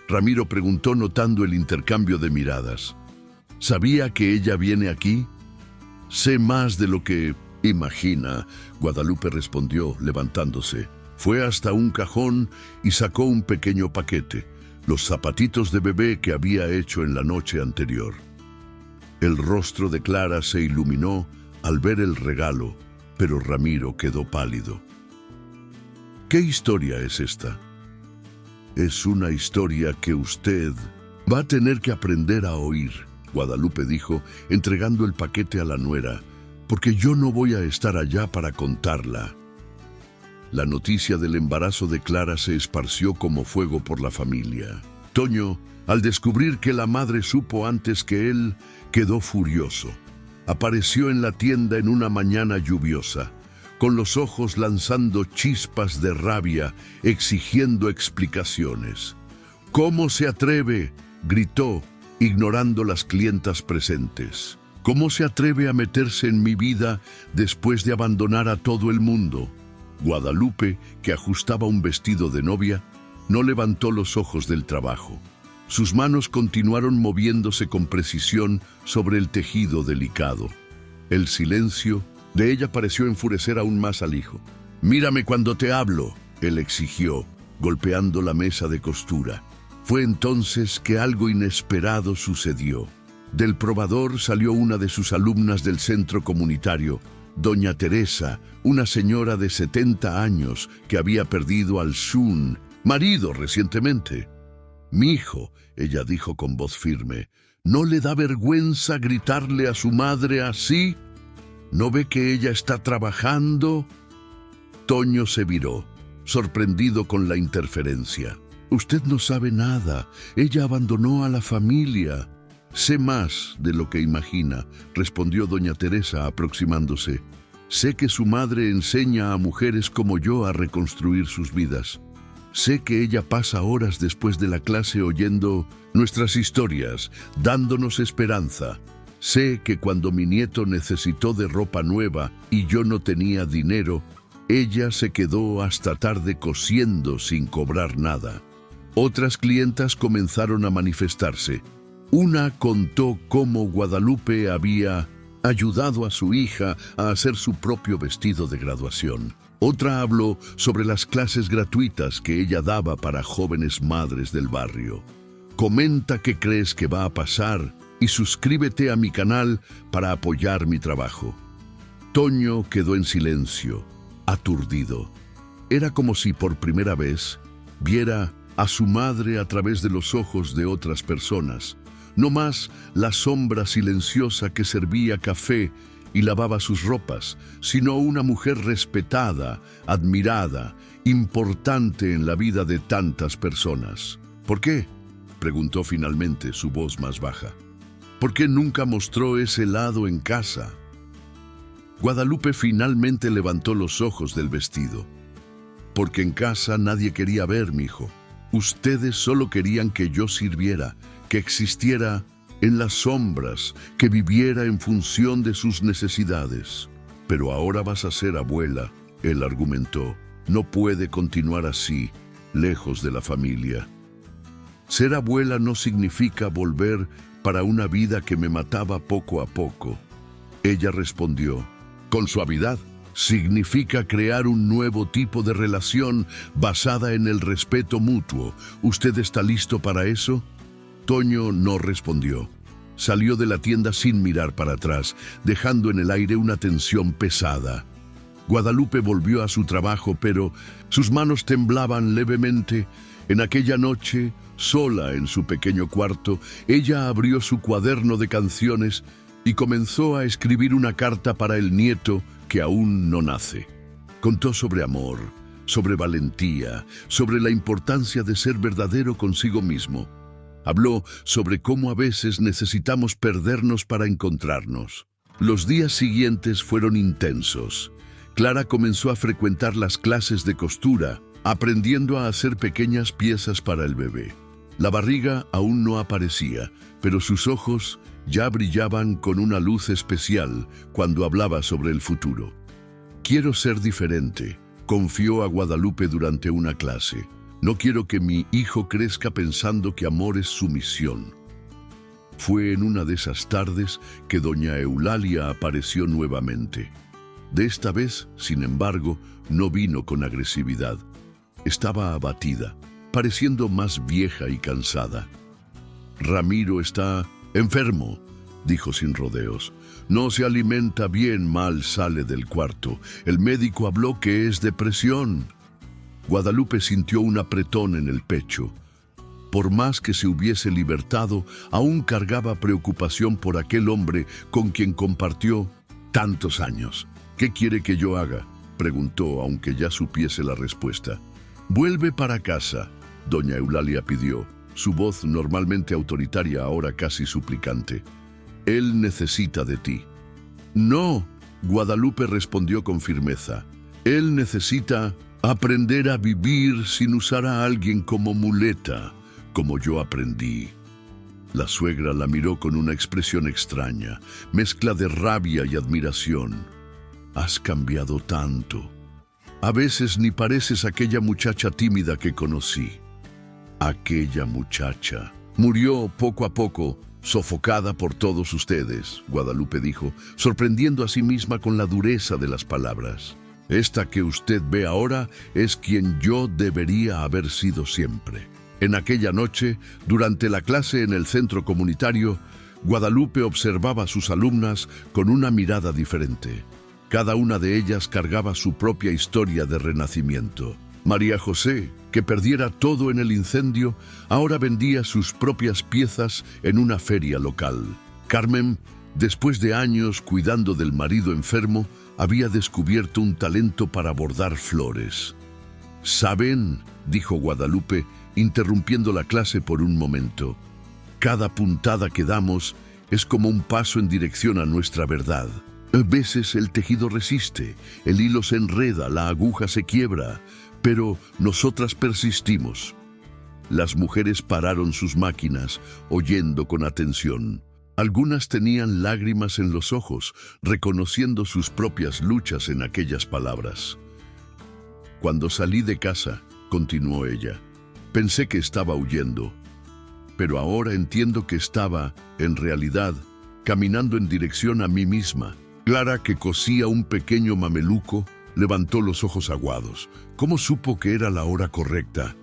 Ramiro preguntó notando el intercambio de miradas. «¿Sabía que ella viene aquí?». «Sé más de lo que imagina», Guadalupe respondió levantándose. Fue hasta un cajón y sacó un pequeño paquete, los zapatitos de bebé que había hecho en la noche anterior. El rostro de Clara se iluminó al ver el regalo, pero Ramiro quedó pálido. «¿Qué historia es esta?». «Es una historia que usted Va a tener que aprender a oír, Guadalupe dijo, entregando el paquete a la nuera, porque yo no voy a estar allá para contarla. La noticia del embarazo de Clara se esparció como fuego por la familia. Toño, al descubrir que la madre supo antes que él, quedó furioso. Apareció en la tienda en una mañana lluviosa, con los ojos lanzando chispas de rabia, exigiendo explicaciones. «¿Cómo se atreve?», gritó, ignorando las clientas presentes. «¿Cómo se atreve a meterse en mi vida después de abandonar a todo el mundo?». Guadalupe, que ajustaba un vestido de novia, no levantó los ojos del trabajo. Sus manos continuaron moviéndose con precisión sobre el tejido delicado. El silencio de ella pareció enfurecer aún más al hijo. «Mírame cuando te hablo», él exigió, golpeando la mesa de costura. Fue entonces que algo inesperado sucedió. Del probador salió una de sus alumnas del centro comunitario, doña Teresa, una señora de 70 años que había perdido al marido recientemente. «Mi hijo», ella dijo con voz firme, «¿no le da vergüenza gritarle a su madre así? ¿No ve que ella está trabajando?». Toño se viró, sorprendido con la interferencia. «Usted no sabe nada. Ella abandonó a la familia». «Sé más de lo que imagina», respondió doña Teresa aproximándose. «Sé que su madre enseña a mujeres como yo a reconstruir sus vidas. Sé que ella pasa horas después de la clase oyendo nuestras historias, dándonos esperanza. Sé que cuando mi nieto necesitó de ropa nueva y yo no tenía dinero, ella se quedó hasta tarde cosiendo sin cobrar nada». Otras clientas comenzaron a manifestarse. Una contó cómo Guadalupe había ayudado a su hija a hacer su propio vestido de graduación. Otra habló sobre las clases gratuitas que ella daba para jóvenes madres del barrio. «Comenta qué crees que va a pasar y suscríbete a mi canal para apoyar mi trabajo». Toño quedó en silencio, aturdido. Era como si por primera vez viera a su madre a través de los ojos de otras personas, no más la sombra silenciosa que servía café y lavaba sus ropas, sino una mujer respetada, admirada, importante en la vida de tantas personas. «¿Por qué?», preguntó finalmente, su voz más baja. «¿Por qué nunca mostró ese lado en casa?». Guadalupe finalmente levantó los ojos del vestido. «Porque en casa nadie quería ver, mi hijo. Ustedes solo querían que yo sirviera, que existiera en las sombras, que viviera en función de sus necesidades. Pero ahora vas a ser abuela», él argumentó. «No puede continuar así, lejos de la familia. Ser abuela no significa volver para una vida que me mataba poco a poco». Ella respondió, con suavidad, «significa crear un nuevo tipo de relación basada en el respeto mutuo. ¿Usted está listo para eso?». Toño no respondió. Salió de la tienda sin mirar para atrás, dejando en el aire una tensión pesada. Guadalupe volvió a su trabajo, pero sus manos temblaban levemente. En aquella noche, sola en su pequeño cuarto, ella abrió su cuaderno de canciones y comenzó a escribir una carta para el nieto que aún no nace. Contó sobre amor, sobre valentía, sobre la importancia de ser verdadero consigo mismo. Habló sobre cómo a veces necesitamos perdernos para encontrarnos. Los días siguientes fueron intensos. Clara comenzó a frecuentar las clases de costura, aprendiendo a hacer pequeñas piezas para el bebé. La barriga aún no aparecía, pero sus ojos ya brillaban con una luz especial cuando hablaba sobre el futuro. «Quiero ser diferente», confió a Guadalupe durante una clase. «No quiero que mi hijo crezca pensando que amor es sumisión». Fue en una de esas tardes que doña Eulalia apareció nuevamente. De esta vez, sin embargo, no vino con agresividad. Estaba abatida, pareciendo más vieja y cansada. «Ramiro está enfermo», dijo sin rodeos. «No se alimenta bien, mal sale del cuarto. El médico habló que es depresión». Guadalupe sintió un apretón en el pecho. Por más que se hubiese libertado, aún cargaba preocupación por aquel hombre con quien compartió tantos años. «¿Qué quiere que yo haga?», preguntó, aunque ya supiese la respuesta. «Vuelve para casa», doña Eulalia pidió, su voz normalmente autoritaria ahora casi suplicante. «Él necesita de ti». «No», Guadalupe respondió con firmeza. «Él necesita aprender a vivir sin usar a alguien como muleta, como yo aprendí». La suegra la miró con una expresión extraña, mezcla de rabia y admiración. «Has cambiado tanto. A veces ni pareces aquella muchacha tímida que conocí». «Aquella muchacha murió poco a poco, sofocada por todos ustedes», Guadalupe dijo, sorprendiendo a sí misma con la dureza de las palabras. «Esta que usted ve ahora es quien yo debería haber sido siempre». En aquella noche, durante la clase en el centro comunitario, Guadalupe observaba a sus alumnas con una mirada diferente. Cada una de ellas cargaba su propia historia de renacimiento. María José, que perdiera todo en el incendio, ahora vendía sus propias piezas en una feria local. Carmen, después de años cuidando del marido enfermo, había descubierto un talento para bordar flores. «¿Saben?», dijo Guadalupe, interrumpiendo la clase por un momento. «Cada puntada que damos es como un paso en dirección a nuestra verdad. A veces el tejido resiste, el hilo se enreda, la aguja se quiebra, pero nosotras persistimos». Las mujeres pararon sus máquinas, oyendo con atención. Algunas tenían lágrimas en los ojos, reconociendo sus propias luchas en aquellas palabras. «Cuando salí de casa», continuó ella, «pensé que estaba huyendo, pero ahora entiendo que estaba, en realidad, caminando en dirección a mí misma». Clara, que cosía un pequeño mameluco, levantó los ojos aguados. «¿Cómo supo que era la hora correcta?».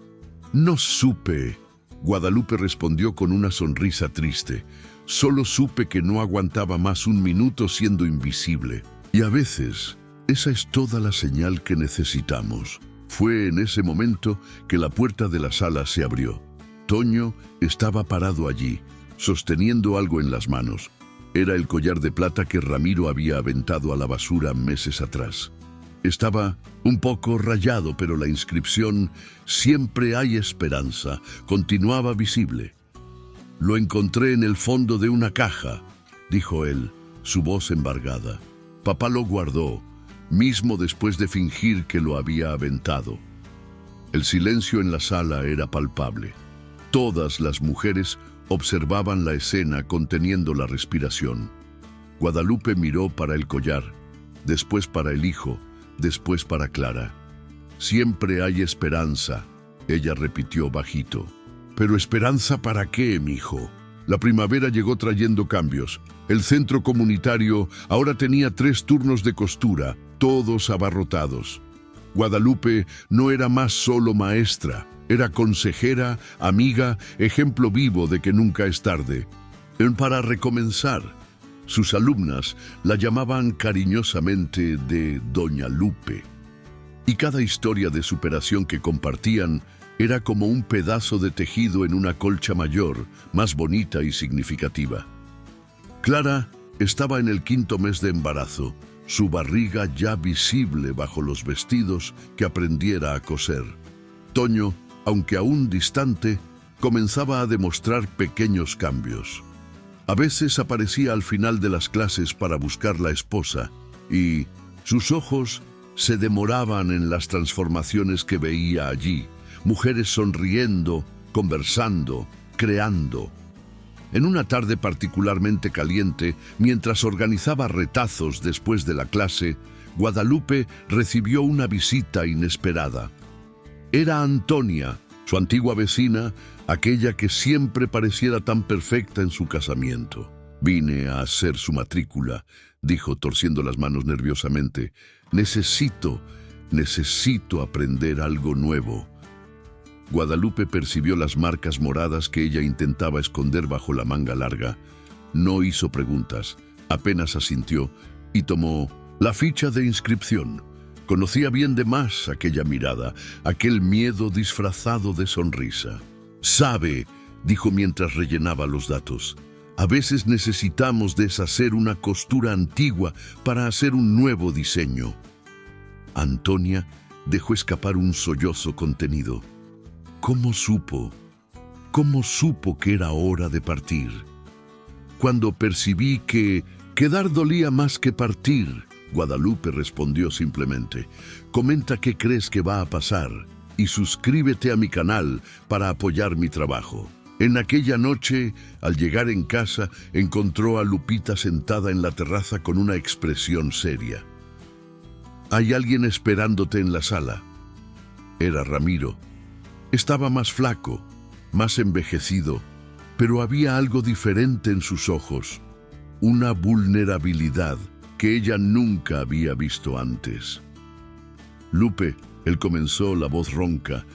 «No supe», Guadalupe respondió con una sonrisa triste. «Solo supe que no aguantaba más un minuto siendo invisible. Y a veces, esa es toda la señal que necesitamos». Fue en ese momento que la puerta de la sala se abrió. Toño estaba parado allí, sosteniendo algo en las manos. Era el collar de plata que Ramiro había aventado a la basura meses atrás. Estaba un poco rayado, pero la inscripción «Siempre hay esperanza» continuaba visible. «Lo encontré en el fondo de una caja», dijo él, su voz embargada. «Papá lo guardó, mismo después de fingir que lo había aventado». El silencio en la sala era palpable. Todas las mujeres observaban la escena conteniendo la respiración. Guadalupe miró para el collar, después para el hijo, después para Clara. «Siempre hay esperanza», ella repitió bajito. «¿Pero esperanza para qué, mijo?». La primavera llegó trayendo cambios. El centro comunitario ahora tenía 3 turnos de costura, todos abarrotados. Guadalupe no era más solo maestra, era consejera, amiga, ejemplo vivo de que nunca es tarde. Para recomenzar, sus alumnas la llamaban cariñosamente de Doña Lupe. Y cada historia de superación que compartían era como un pedazo de tejido en una colcha mayor, más bonita y significativa. Clara estaba en el 5º mes de embarazo, su barriga ya visible bajo los vestidos que aprendiera a coser. Toño, aunque aún distante, comenzaba a demostrar pequeños cambios. A veces aparecía al final de las clases para buscar la esposa y sus ojos se demoraban en las transformaciones que veía allí, mujeres sonriendo, conversando, creando. En una tarde particularmente caliente, mientras organizaba retazos después de la clase, Guadalupe recibió una visita inesperada. Era Antonia, su antigua vecina, aquella que siempre pareciera tan perfecta en su casamiento. «Vine a hacer su matrícula», dijo torciendo las manos nerviosamente. Necesito aprender algo nuevo». Guadalupe percibió las marcas moradas que ella intentaba esconder bajo la manga larga. No hizo preguntas, apenas asintió y tomó la ficha de inscripción. Conocía bien de más aquella mirada, aquel miedo disfrazado de sonrisa. Sabe, dijo mientras rellenaba los datos, a veces necesitamos deshacer una costura antigua para hacer un nuevo diseño. Antonia dejó escapar un sollozo contenido. ¿Cómo supo? ¿Cómo supo que era hora de partir? Cuando percibí que quedar dolía más que partir, Guadalupe respondió simplemente, comenta qué crees que va a pasar y suscríbete a mi canal para apoyar mi trabajo. En aquella noche, al llegar en casa, encontró a Lupita sentada en la terraza con una expresión seria. «Hay alguien esperándote en la sala». Era Ramiro. Estaba más flaco, más envejecido, pero había algo diferente en sus ojos, una vulnerabilidad que ella nunca había visto antes. «Lupe», él comenzó, la voz ronca,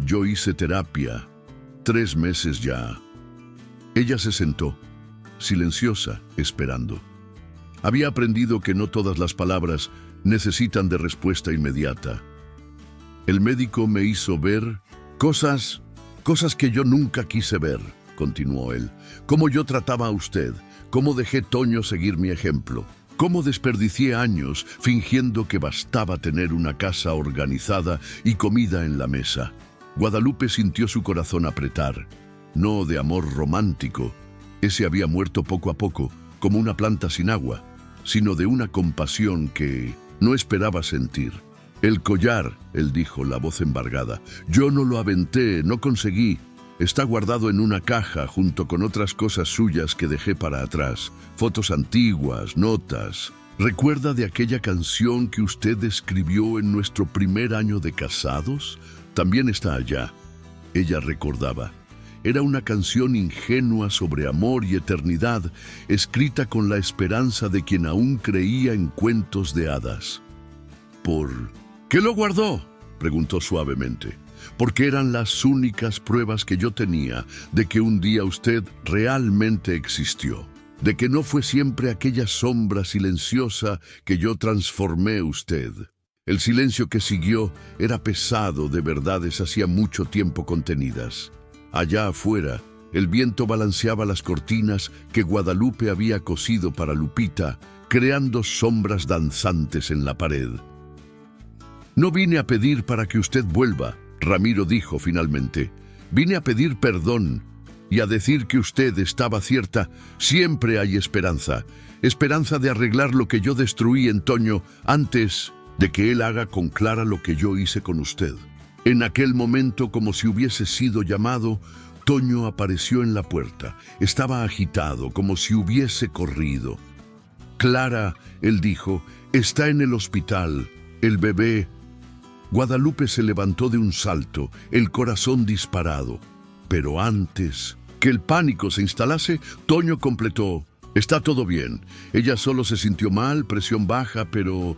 «yo hice terapia. 3 meses ya». Ella se sentó, silenciosa, esperando. Había aprendido que no todas las palabras necesitan de respuesta inmediata. «El médico me hizo ver cosas que yo nunca quise ver», continuó él. «Cómo yo trataba a usted, cómo dejé Toño seguir mi ejemplo, cómo desperdicié años fingiendo que bastaba tener una casa organizada y comida en la mesa». Guadalupe sintió su corazón apretar, no de amor romántico, ese había muerto poco a poco, como una planta sin agua, sino de una compasión que no esperaba sentir. «El collar», él dijo, la voz embargada, «yo no lo aventé, no conseguí. Está guardado en una caja junto con otras cosas suyas que dejé para atrás, fotos antiguas, notas. ¿Recuerda de aquella canción que usted escribió en nuestro primer año de casados? También está allá». Ella recordaba. Era una canción ingenua sobre amor y eternidad, escrita con la esperanza de quien aún creía en cuentos de hadas. «¿Por qué lo guardó?», preguntó suavemente. «Porque eran las únicas pruebas que yo tenía de que un día usted realmente existió, de que no fue siempre aquella sombra silenciosa que yo transformé usted». El silencio que siguió era pesado de verdades hacía mucho tiempo contenidas. Allá afuera, el viento balanceaba las cortinas que Guadalupe había cosido para Lupita, creando sombras danzantes en la pared. «No vine a pedir para que usted vuelva», Ramiro dijo finalmente. «Vine a pedir perdón y a decir que usted estaba cierta. Siempre hay esperanza, esperanza de arreglar lo que yo destruí en Toño antes de que él haga con Clara lo que yo hice con usted». En aquel momento, como si hubiese sido llamado, Toño apareció en la puerta. Estaba agitado, como si hubiese corrido. «Clara», él dijo, «está en el hospital. El bebé». Guadalupe se levantó de un salto, el corazón disparado. Pero antes que el pánico se instalase, Toño completó. «Está todo bien. Ella solo se sintió mal, presión baja, pero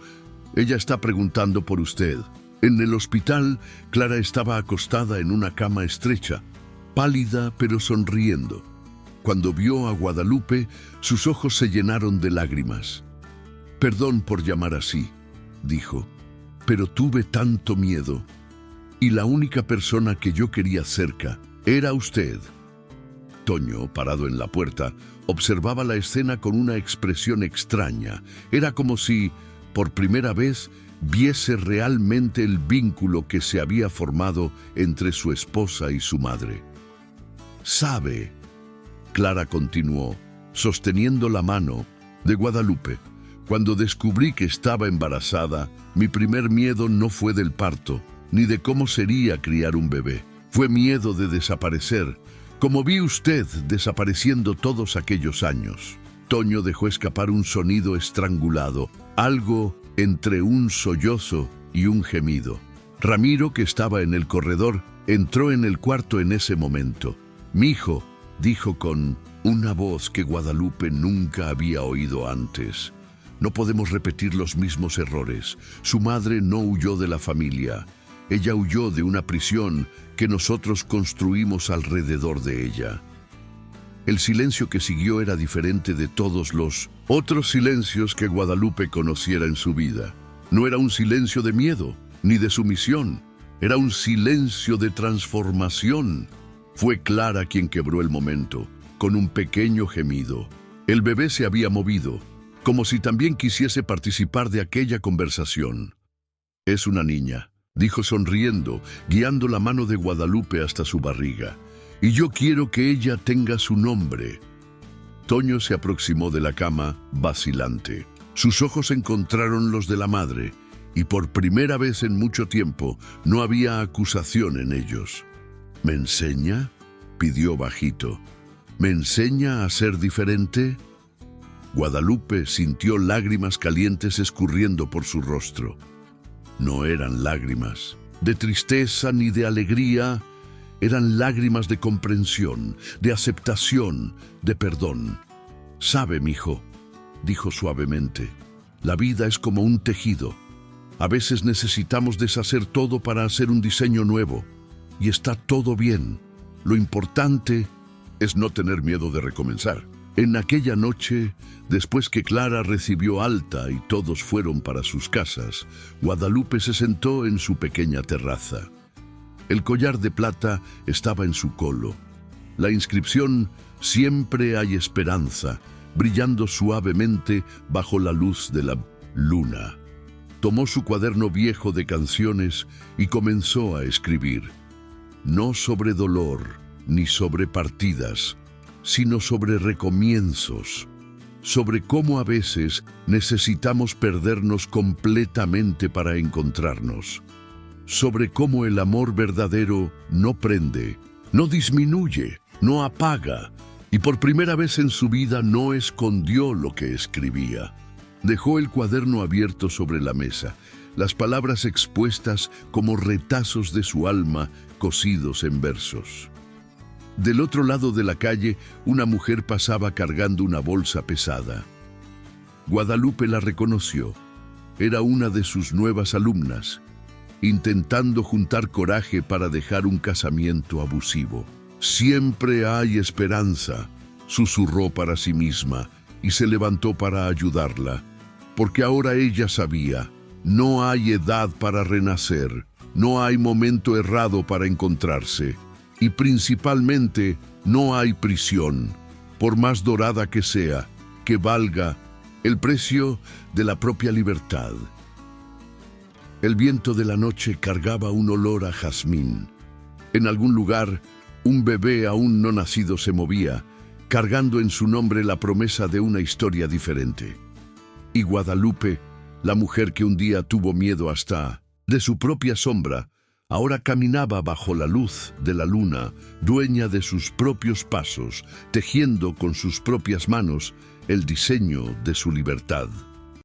ella está preguntando por usted». En el hospital, Clara estaba acostada en una cama estrecha, pálida pero sonriendo. Cuando vio a Guadalupe, sus ojos se llenaron de lágrimas. «Perdón por llamar así», dijo, «pero tuve tanto miedo. Y la única persona que yo quería cerca era usted». Toño, parado en la puerta, observaba la escena con una expresión extraña. Era como si, por primera vez, viese realmente el vínculo que se había formado entre su esposa y su madre. «Sabe», Clara continuó, sosteniendo la mano de Guadalupe, «cuando descubrí que estaba embarazada, mi primer miedo no fue del parto, ni de cómo sería criar un bebé. Fue miedo de desaparecer, como vi usted desapareciendo todos aquellos años». Toño dejó escapar un sonido estrangulado, algo entre un sollozo y un gemido. Ramiro, que estaba en el corredor, entró en el cuarto en ese momento. «Mijo», dijo con una voz que Guadalupe nunca había oído antes, «no podemos repetir los mismos errores. Su madre no huyó de la familia. Ella huyó de una prisión que nosotros construimos alrededor de ella». El silencio que siguió era diferente de todos los otros silencios que Guadalupe conociera en su vida. No era un silencio de miedo, ni de sumisión. Era un silencio de transformación. Fue Clara quien quebró el momento, con un pequeño gemido. El bebé se había movido, como si también quisiese participar de aquella conversación. «Es una niña», dijo sonriendo, guiando la mano de Guadalupe hasta su barriga. «Y yo quiero que ella tenga su nombre». Toño se aproximó de la cama, vacilante. Sus ojos encontraron los de la madre, y por primera vez en mucho tiempo no había acusación en ellos. «¿Me enseña?», pidió bajito. «¿Me enseña a ser diferente?». Guadalupe sintió lágrimas calientes escurriendo por su rostro. No eran lágrimas de tristeza ni de alegría, eran lágrimas de comprensión, de aceptación, de perdón. «Sabe, mijo», dijo suavemente, «la vida es como un tejido. A veces necesitamos deshacer todo para hacer un diseño nuevo, y está todo bien. Lo importante es no tener miedo de recomenzar». En aquella noche, después que Clara recibió alta y todos fueron para sus casas, Guadalupe se sentó en su pequeña terraza. El collar de plata estaba en su colo. La inscripción «Siempre hay esperanza», brillando suavemente bajo la luz de la luna. Tomó su cuaderno viejo de canciones y comenzó a escribir. No sobre dolor, ni sobre partidas, sino sobre recomienzos, sobre cómo a veces necesitamos perdernos completamente para encontrarnos, sobre cómo el amor verdadero no prende, no disminuye, no apaga, y por primera vez en su vida no escondió lo que escribía. Dejó el cuaderno abierto sobre la mesa, las palabras expuestas como retazos de su alma cosidos en versos. Del otro lado de la calle, una mujer pasaba cargando una bolsa pesada. Guadalupe la reconoció. Era una de sus nuevas alumnas, intentando juntar coraje para dejar un casamiento abusivo. «Siempre hay esperanza», susurró para sí misma y se levantó para ayudarla, porque ahora ella sabía, no hay edad para renacer, no hay momento errado para encontrarse. Y principalmente, no hay prisión, por más dorada que sea, que valga el precio de la propia libertad. El viento de la noche cargaba un olor a jazmín. En algún lugar, un bebé aún no nacido se movía, cargando en su nombre la promesa de una historia diferente. Y Guadalupe, la mujer que un día tuvo miedo hasta de su propia sombra, ahora caminaba bajo la luz de la luna, dueña de sus propios pasos, tejiendo con sus propias manos el diseño de su libertad.